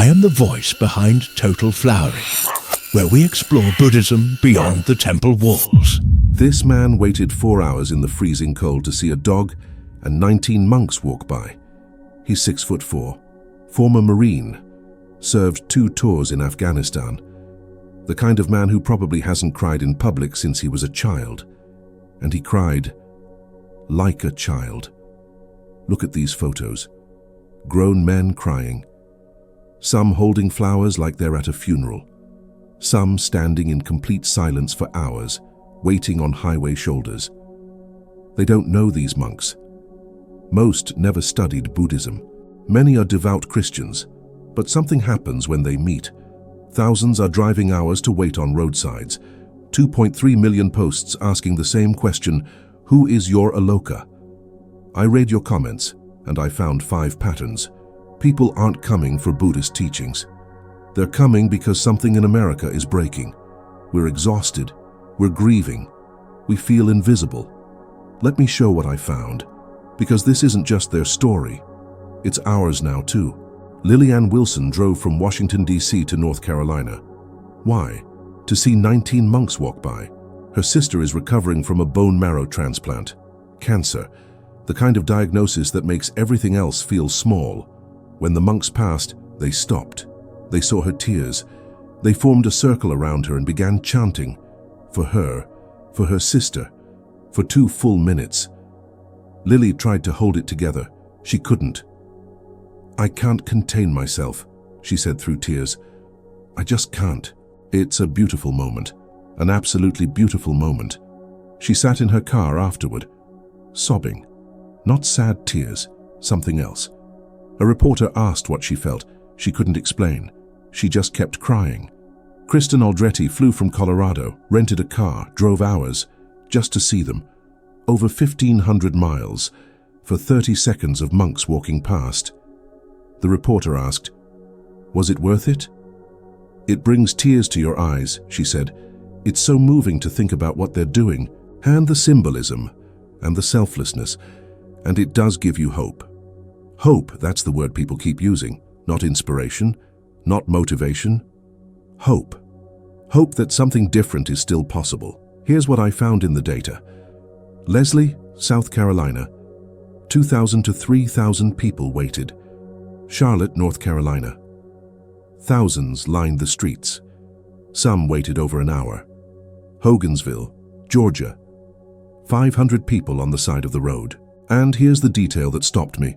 I am the voice behind Total Flowering, where we explore Buddhism beyond the temple walls. This man waited 4 hours in the freezing cold to see a dog and 19 monks walk by. He's 6'4", former Marine, served 2 tours in Afghanistan. The kind of man who probably hasn't cried in public since he was a child. And he cried like a child. Look at these photos. Grown men crying. Some holding flowers like they're at a funeral. Some standing in complete silence for hours, waiting on highway shoulders. They don't know these monks. Most never studied Buddhism. Many are devout Christians, but something happens when they meet. Thousands are driving hours to wait on roadsides. 2.3 million posts asking the same question, who is your Aloka? I read your comments, and I found 5 patterns. People aren't coming for Buddhist teachings. They're coming because something in America is breaking. We're exhausted. We're grieving. We feel invisible. Let me show what I found, because this isn't just their story. It's ours now too. Lilly-Ann Wilson drove from Washington, D.C. to North Carolina. Why? To see 19 monks walk by. Her sister is recovering from a bone marrow transplant. Cancer, the kind of diagnosis that makes everything else feel small. When the monks passed, they stopped. They saw her tears. They formed a circle around her and began chanting. For her sister, for 2 full minutes. Lily tried to hold it together. She couldn't. I can't contain myself, she said through tears. I just can't. It's a beautiful moment, an absolutely beautiful moment. She sat in her car afterward, sobbing. Not sad tears, something else. A reporter asked what she felt. She couldn't explain. She just kept crying. Kristen Aldretti flew from Colorado, rented a car, drove hours, just to see them. Over 1,500 miles, for 30 seconds of monks walking past. The reporter asked, was it worth it? It brings tears to your eyes, she said. It's so moving to think about what they're doing, and the symbolism, and the selflessness, and it does give you hope. Hope, that's the word people keep using, not inspiration, not motivation. Hope. Hope that something different is still possible. Here's what I found in the data. Leslie, South Carolina, 2,000 to 3,000 people waited. Charlotte, North Carolina. Thousands lined the streets. Some waited over an hour. Hogansville, Georgia. 500 people on the side of the road. And here's the detail that stopped me.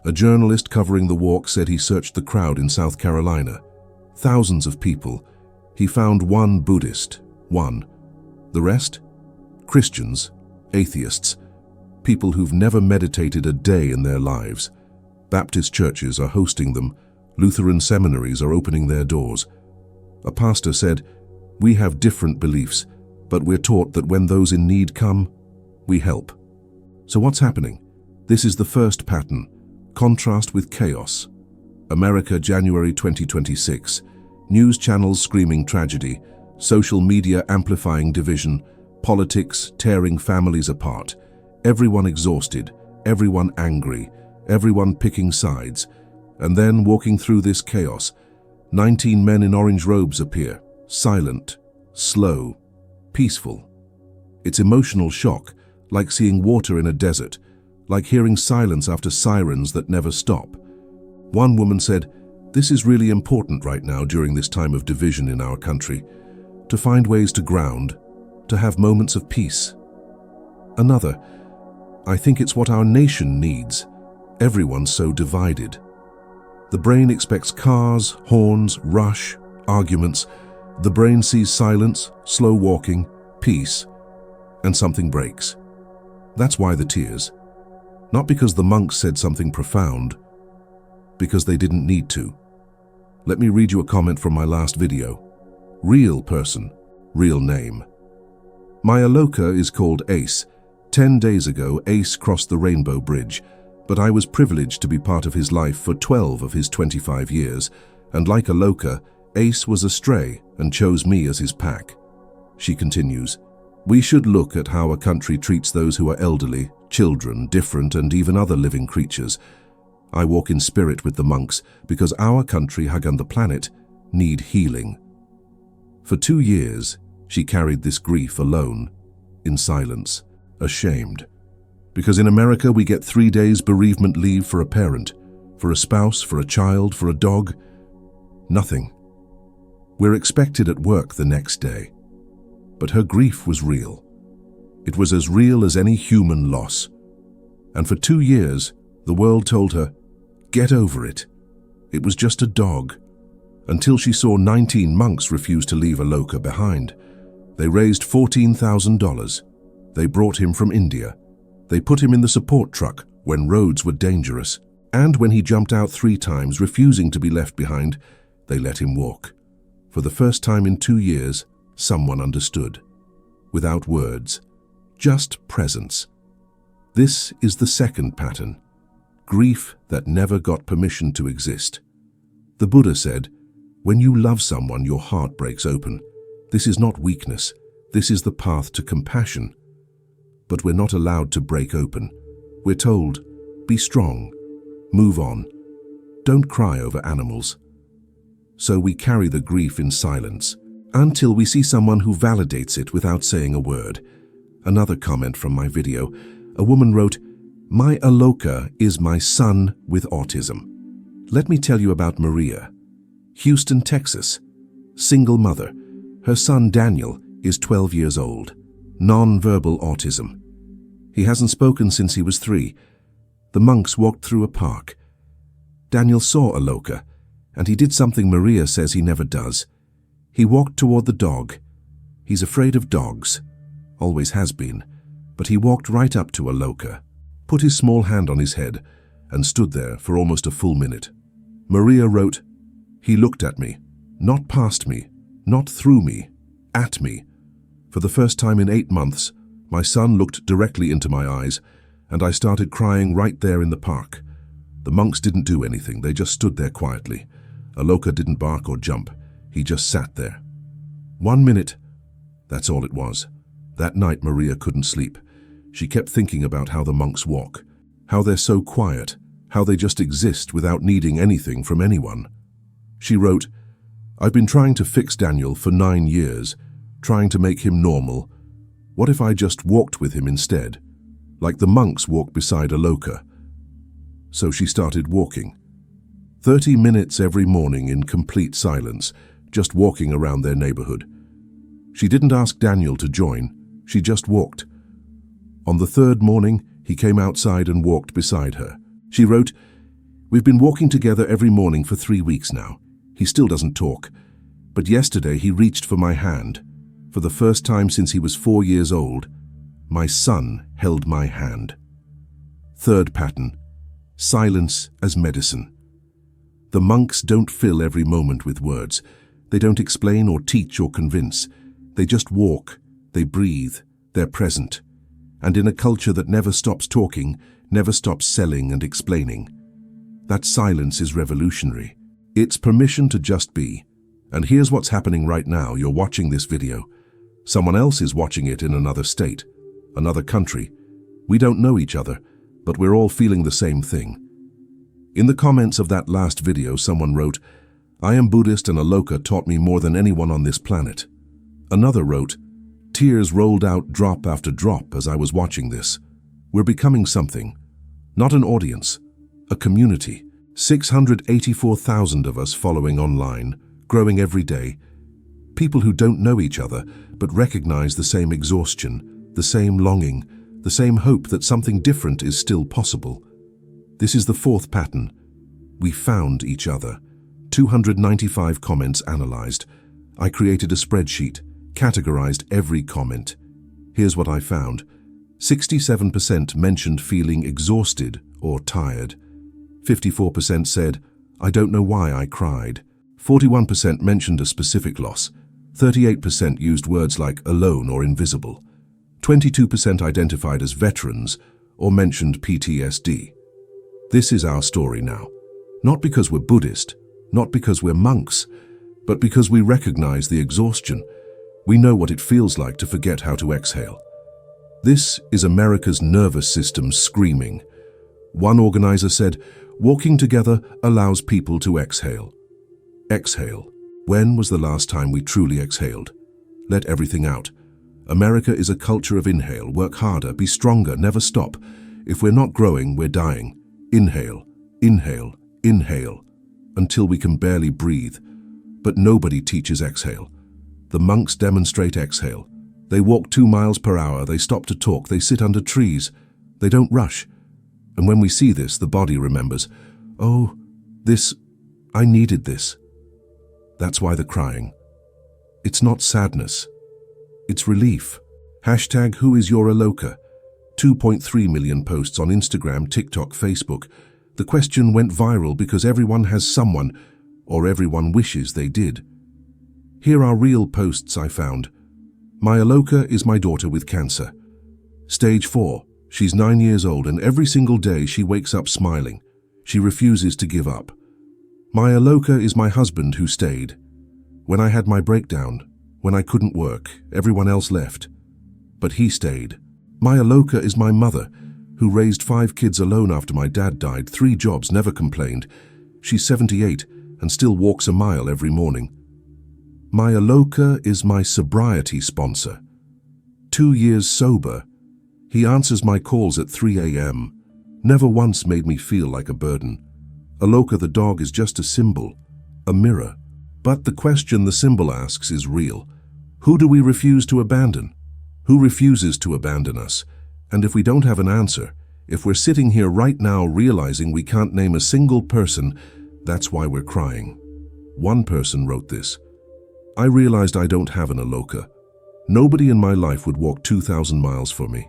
A journalist covering the walk said he searched the crowd in South Carolina. Thousands of people. He found one Buddhist, one. The rest? Christians, atheists, people who've never meditated a day in their lives. Baptist churches are hosting them. Lutheran seminaries are opening their doors. A pastor said, we have different beliefs, but we're taught that when those in need come, we help. So what's happening? This is the first pattern. Contrast with chaos. America, January 2026. News channels screaming tragedy. Social media amplifying division. Politics tearing families apart. Everyone exhausted. Everyone angry. Everyone picking sides. And then, walking through this chaos, 19 men in orange robes appear. Silent. Slow. Peaceful. It's emotional shock, like seeing water in a desert. Like hearing silence after sirens that never stop. One woman said, this is really important right now during this time of division in our country, to find ways to ground, to have moments of peace. Another, I think it's what our nation needs. Everyone's so divided. The brain expects cars, horns, rush, arguments. The brain sees silence, slow walking, peace, and something breaks. That's why the tears. Not because the monks said something profound, because they didn't need to. Let me read you a comment from my last video. Real person, real name. My Aloka is called Ace. 10 days ago, Ace crossed the Rainbow Bridge, but I was privileged to be part of his life for 12 of his 25 years, and like Aloka, Ace was a stray and chose me as his pack. She continues, we should look at how a country treats those who are elderly, children, different, and even other living creatures. I walk in spirit with the monks because our country and the planet need healing. For 2 years, she carried this grief alone, in silence, ashamed. Because in America we get 3 days bereavement leave for a parent, for a spouse, for a child, for a dog. Nothing. We're expected at work the next day. But her grief was real. It was as real as any human loss. And for 2 years, the world told her, get over it. It was just a dog. Until she saw 19 monks refuse to leave Aloka behind. They raised $14,000. They brought him from India. They put him in the support truck when roads were dangerous. And when he jumped out 3 times, refusing to be left behind, they let him walk. For the first time in 2 years, someone understood. Without words, just presence. This is the second pattern. Grief that never got permission to exist. The Buddha said, when you love someone, your heart breaks open. This is not weakness. This is the path to compassion. But we're not allowed to break open. We're told, be strong, move on, don't cry over animals. So we carry the grief in silence, until we see someone who validates it without saying a word. Another comment from my video, a woman wrote, my Aloka is my son with autism. Let me tell you about Maria. Houston, Texas. Single mother. Her son Daniel is 12 years old. Non-verbal autism. He hasn't spoken since he was 3. The monks walked through a park. Daniel saw Aloka, and he did something Maria says he never does. He walked toward the dog. He's afraid of dogs. Always has been. But he walked right up to Aloka, put his small hand on his head, and stood there for almost a full minute. Maria wrote, he looked at me, not past me, not through me, at me. For the first time in 8 months, my son looked directly into my eyes, and I started crying right there in the park. The monks didn't do anything, they just stood there quietly. Aloka didn't bark or jump, he just sat there. 1 minute, that's all it was. That night Maria couldn't sleep. She kept thinking about how the monks walk, how they're so quiet, how they just exist without needing anything from anyone. She wrote, I've been trying to fix Daniel for 9 years, trying to make him normal. What if I just walked with him instead, like the monks walk beside Aloka? So she started walking. 30 minutes every morning in complete silence, just walking around their neighborhood. She didn't ask Daniel to join, she just walked. On the 3rd morning, he came outside and walked beside her. She wrote, we've been walking together every morning for 3 weeks now. He still doesn't talk, but yesterday he reached for my hand. For the first time since he was 4 years old, my son held my hand. Third pattern, silence as medicine. The monks don't fill every moment with words. They don't explain or teach or convince. They just walk, they breathe, they're present. And in a culture that never stops talking, never stops selling and explaining, that silence is revolutionary. It's permission to just be. And here's what's happening right now. You're watching this video. Someone else is watching it in another state, another country. We don't know each other, but we're all feeling the same thing. In the comments of that last video, someone wrote, I am Buddhist and Aloka taught me more than anyone on this planet. Another wrote, tears rolled out drop after drop as I was watching this. We're becoming something. Not an audience, a community. 684,000 of us following online, growing every day. People who don't know each other, but recognize the same exhaustion, the same longing, the same hope that something different is still possible. This is the 4th pattern. We found each other. 295 comments analyzed. I created a spreadsheet, categorized every comment. Here's what I found. 67% mentioned feeling exhausted or tired. 54% said, I don't know why I cried. 41% mentioned a specific loss. 38% used words like alone or invisible. 22% identified as veterans or mentioned PTSD. This is our story now. Not because we're Buddhist, not because we're monks, but because we recognize the exhaustion. We know what it feels like to forget how to exhale. This is America's nervous system screaming. One organizer said, Walking together allows people to exhale. Exhale. When was the last time we truly exhaled? Let everything out. America is a culture of inhale. Work harder, be stronger, never stop. If we're not growing, we're dying. Inhale, inhale, inhale, until we can barely breathe. But nobody teaches exhale. The monks demonstrate exhale. They walk 2 miles per hour, they stop to talk, they sit under trees. They don't rush. And when we see this, the body remembers, oh, I needed this. That's why they're crying. It's not sadness. It's relief. Hashtag Who Is Your Aloka? 2.3 million posts on Instagram, TikTok, Facebook. The question went viral because everyone has someone, or everyone wishes they did. Here are real posts I found. My Aloka is my daughter with cancer. Stage 4. She's 9 years old and every single day she wakes up smiling. She refuses to give up. My Aloka is my husband who stayed. When I had my breakdown, when I couldn't work, everyone else left. But he stayed. My Aloka is my mother, who raised 5 kids alone after my dad died, 3 jobs, never complained. She's 78 and still walks a mile every morning. My Aloka is my sobriety sponsor. 2 years sober. He answers my calls at 3 a.m. Never once made me feel like a burden. Aloka the dog is just a symbol, a mirror. But the question the symbol asks is real. Who do we refuse to abandon? Who refuses to abandon us? And if we don't have an answer, if we're sitting here right now realizing we can't name a single person, that's why we're crying. One person wrote this. I realized I don't have an Aloka. Nobody in my life would walk 2,000 miles for me.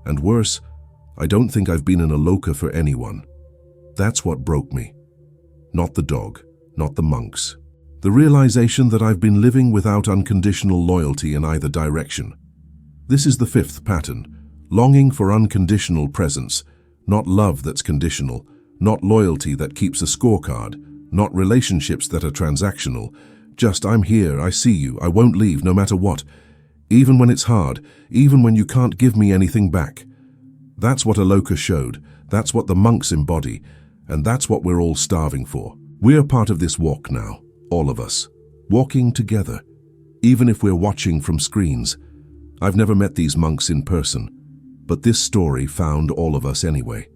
And worse, I don't think I've been an Aloka for anyone. That's what broke me. Not the dog, not the monks. The realization that I've been living without unconditional loyalty in either direction. This is the 5th pattern. Longing for unconditional presence, not love that's conditional, not loyalty that keeps a scorecard, not relationships that are transactional. Just, I'm here, I see you, I won't leave no matter what. Even when it's hard, even when you can't give me anything back. That's what Aloka showed, that's what the monks embody, and that's what we're all starving for. We're part of this walk now, all of us, walking together, even if we're watching from screens. I've never met these monks in person, but this story found all of us anyway.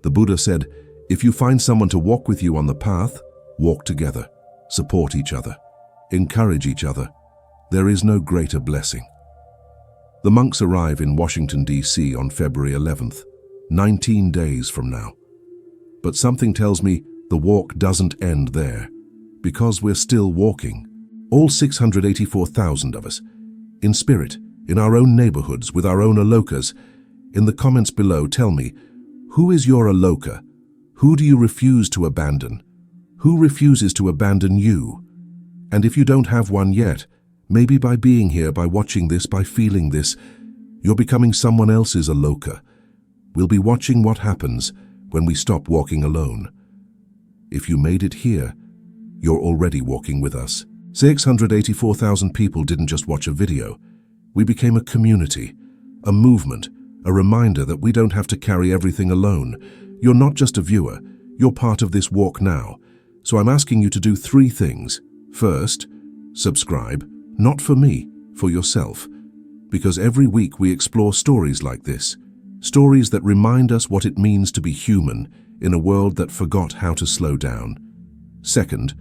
The Buddha said, if you find someone to walk with you on the path, walk together, support each other, encourage each other. There is no greater blessing. The monks arrive in Washington, D.C. on February 11th, 19 days from now. But something tells me the walk doesn't end there, because we're still walking. All 684,000 of us, in spirit, in our own neighborhoods, with our own Alokas. In the comments below, tell me, who is your Aloka? Who do you refuse to abandon? Who refuses to abandon you? And if you don't have one yet, maybe by being here, by watching this, by feeling this, you're becoming someone else's Aloka. We'll be watching what happens when we stop walking alone. If you made it here, you're already walking with us. 684,000 people didn't just watch a video. We became a community, a movement, a reminder that we don't have to carry everything alone. You're not just a viewer, you're part of this walk now. So I'm asking you to do 3 things. First, subscribe, not for me, for yourself. Because every week we explore stories like this, stories that remind us what it means to be human in a world that forgot how to slow down. Second,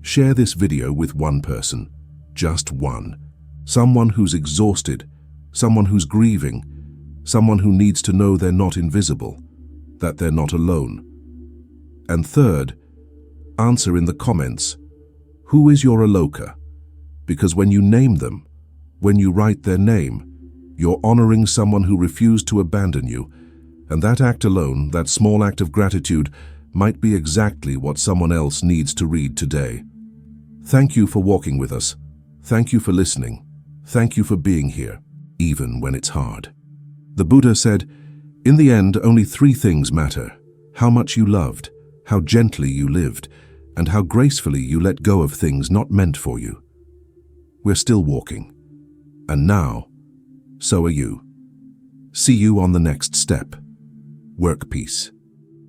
share this video with one person, just one. Someone who's exhausted, someone who's grieving, someone who needs to know they're not invisible, that they're not alone. And third, answer in the comments, who is your Aloka? Because when you name them, when you write their name, you're honoring someone who refused to abandon you, and that act alone, that small act of gratitude, might be exactly what someone else needs to read today. Thank you for walking with us. Thank you for listening. Thank you for being here, even when it's hard. The Buddha said, in the end, only 3 things matter: how much you loved, how gently you lived, and how gracefully you let go of things not meant for you. We're still walking. And now, so are you. See you on the next step. Work peace.